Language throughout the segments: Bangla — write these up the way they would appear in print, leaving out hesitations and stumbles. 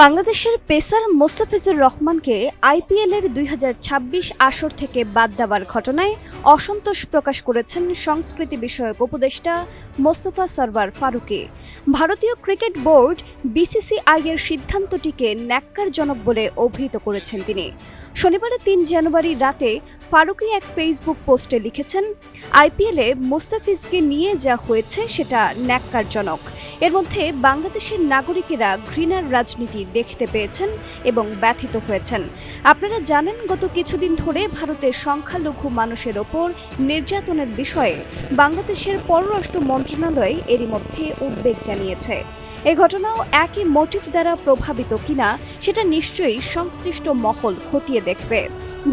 বাংলাদেশের পেসার মোস্তাফিজুর রহমানকে আইপিএলের ২০২৬ আসর থেকে বাদ দেওয়ার ঘটনায় অসন্তোষ প্রকাশ করেছেন সংস্কৃতি বিষয়ক উপদেষ্টা মোস্তফা সরওয়ার ফারুকী। ভারতীয় ক্রিকেট বোর্ড বিসিসিআই এর সিদ্ধান্তটিকে ন্যাক্কারজনক বলে অভিহিত করেছেন তিনি। শনিবার ৩ জানুয়ারি রাতে ফারুকী এক ফেসবুক পোস্টে লিখেছেন, আইপিএলে মোস্তাফিজকে নিয়ে যা হয়েছে সেটা ন্যাক্কারজনক। এর মধ্যে বাংলাদেশের নাগরিকেরা ঘৃণার রাজনীতি দেখতে পেয়েছেন এবং ব্যথিত হয়েছেন। আপনারা জানেন, গত কিছুদিন ধরে ভারতের সংখ্যালঘু মানুষের ওপর নির্যাতনের বিষয়ে বাংলাদেশের পররাষ্ট্র মন্ত্রণালয় এরই মধ্যে উদ্বেগ জানিয়েছে। এই ঘটনাও একই মোটিভ দ্বারা প্রভাবিত কিনা সেটা নিশ্চয়ই সংশ্লিষ্ট মহল খতিয়ে দেখবে।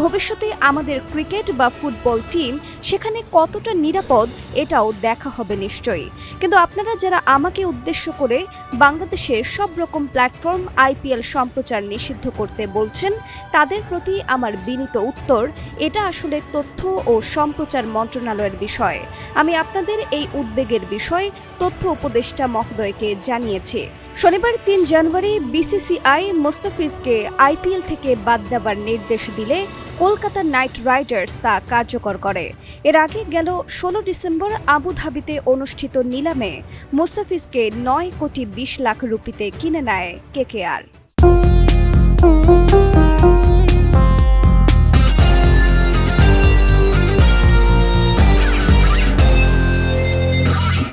ভবিষ্যতে আমাদের ক্রিকেট বা ফুটবল টিম সেখানে কতটা নিরাপদ এটাও দেখা হবে নিশ্চয়ই। কিন্তু আপনারা যারা আমাকে উদ্দেশ্য করে বাংলাদেশের সব রকম প্ল্যাটফর্ম আইপিএল সম্প্রচার নিষিদ্ধ করতে বলছেন, তাদের প্রতি আমার বিনীত উত্তর, এটা আসলে তথ্য ও সম্প্রচার মন্ত্রণালয়ের বিষয়। আমি আপনাদের এই উদ্বেগের বিষয় তথ্য উপদেষ্টা মহোদয়কে জানিয়েছি। শনিবার ৩ জানুয়ারি বিসিসিআই মোস্তাফিজকে আইপিএল থেকে বাদ দেওয়ার নির্দেশ দিলে কলকাতা নাইট রাইডার্স তা কার্যকর করে। এর আগে গেল ১৬ ডিসেম্বর আবুধাবিতে অনুষ্ঠিত নিলামে মোস্তাফিজকে ৯ কোটি ২০ লাখ রুপিতে কিনে নেয় কেকেআর।